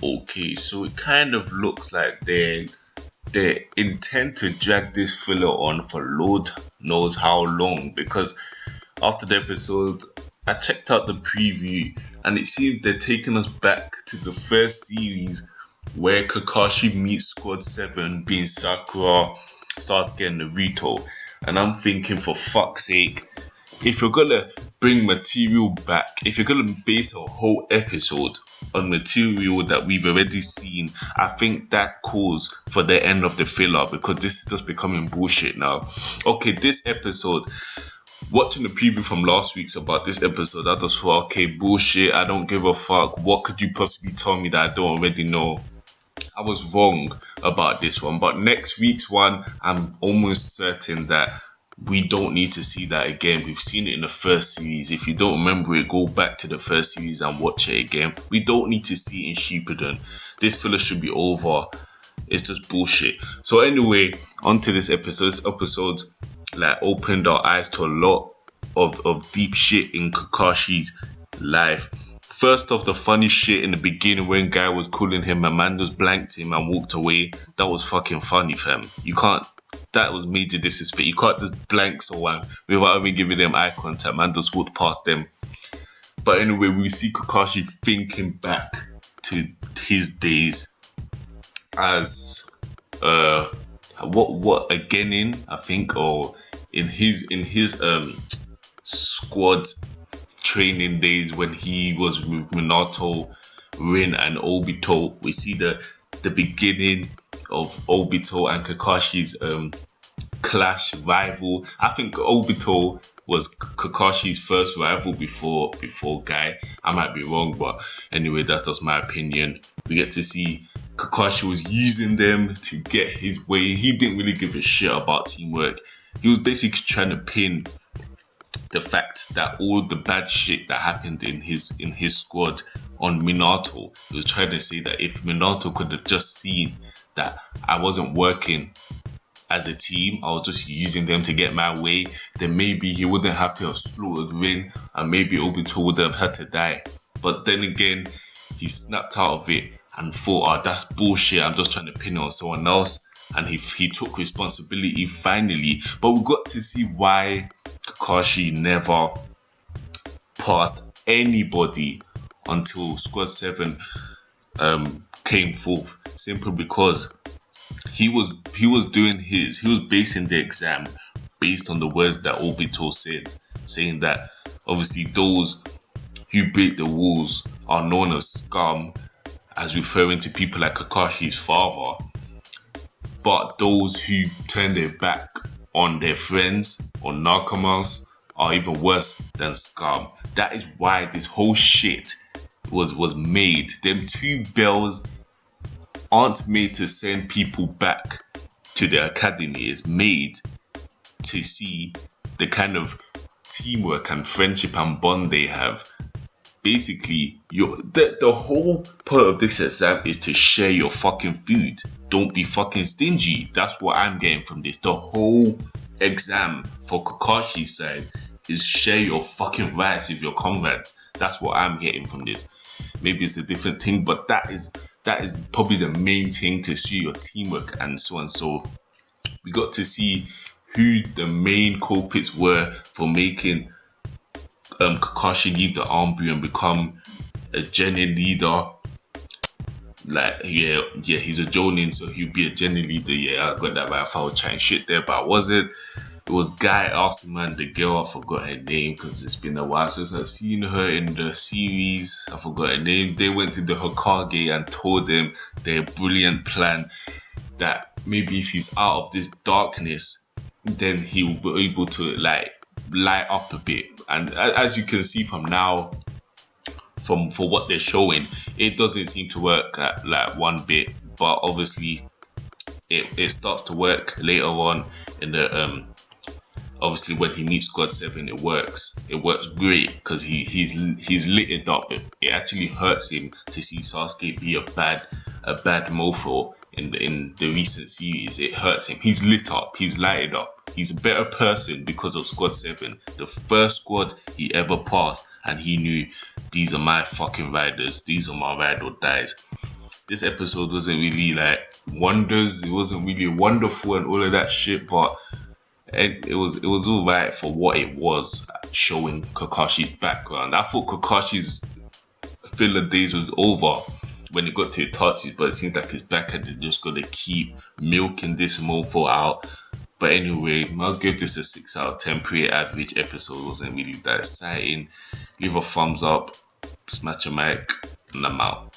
Okay, so it kind of looks like they intend to drag this filler on for Lord knows how long, because after the episode I checked out the preview and it seems they're taking us back to the first series where Kakashi meets Squad 7 being Sakura, Sasuke and Naruto. And I'm thinking, for fuck's sake, if you're gonna bring material back, if you're gonna base a whole episode on material that we've already seen, I think that calls for the end of the filler, because this is just becoming bullshit now. Okay, this episode, watching the preview from last week's about this episode, I just thought, okay, bullshit, I don't give a fuck. What could you possibly tell me that I don't already know? I was wrong about this one, but next week's one, I'm almost certain that we don't need to see that again. We've seen it in the first series. If you don't remember it, go back to the first series and watch it again. We don't need to see it in Shippuden. This filler should be over. It's just bullshit. So anyway, onto this episode. This episode opened our eyes to a lot of deep shit in Kakashi's life. First off, the funny shit in the beginning when Guy was calling him, Amanda's blanked him and walked away. That was fucking funny, fam. You can't, that was major disrespect. You can't just blank someone without even giving them eye contact. Man just walked past them. But anyway, we see Kakashi thinking back to his days as what again in, I think, or in his squad training days when he was with Minato, Rin and Obito. We see the beginning of Obito and Kakashi's clash rival. I think Obito was Kakashi's first rival before Guy. I might be wrong, but anyway, that's just my opinion. We get to see Kakashi was using them to get his way. He didn't really give a shit about teamwork. He was basically trying to pin the fact that all the bad shit that happened in his squad on Minato. He was trying to say that if Minato could have just seen that I wasn't working as a team, I was just using them to get my way, then maybe he wouldn't have to have slaughtered Rin, and maybe Obito would have had to die. But then again, he snapped out of it and thought, oh, that's bullshit, I'm just trying to pin it on someone else. And he took responsibility finally. But we got to see why Kakashi never passed anybody until Squad 7 came forth. Simply because he was basing the exam based on the words that Obito said, saying that obviously those who break the rules are known as scum, as referring to people like Kakashi's father. But those who turn their back on their friends or nakamas are even worse than scum. That is why this whole shit was made. Them two bells aren't made to send people back to the academy. It's made to see the kind of teamwork and friendship and bond they have. Basically, the whole point of this exam is to share your fucking food. Don't be fucking stingy. That's what I'm getting from this. The whole exam for Kakashi's side is share your fucking rights with your comrades. That's what I'm getting from this. Maybe it's a different thing, but that is probably the main thing, to see your teamwork and so on. So we got to see who the main culprits were for making Kakashi leave the army and become a genuine leader. Like, yeah, he's a Jonin, so he'll be a genuine leader. Yeah, I got that right. If I was chatting shit there, but I wasn't. It was Guy Arsenal, the girl, I forgot her name because it's been a while since I've seen her in the series. I forgot her name. They went to the Hokage and told them their brilliant plan that maybe if he's out of this darkness, then he will be able to light up a bit. And as you can see from now, for what they're showing, it doesn't seem to work at one bit. But obviously, it starts to work later on in the obviously when he meets Squad 7, it works. It works great because he's lit it up. It actually hurts him to see Sasuke be a bad mofo in the recent series. It hurts him. He's lit up. He's lighted up. He's a better person because of Squad 7. The first squad he ever passed, and he knew, these are my fucking riders. These are my ride or dies. this episode wasn't really like wonders. It wasn't really wonderful and all of that shit, but it was all right for what it was, showing Kakashi's background. I thought Kakashi's filler days was over when it got to Itachi, but it seems like it's back and they're just gonna keep milking this mofo out. But anyway, I'll give this a 6 out of 10. Pretty average episode, wasn't really that exciting. Leave a thumbs up, smash a mic, and I'm out.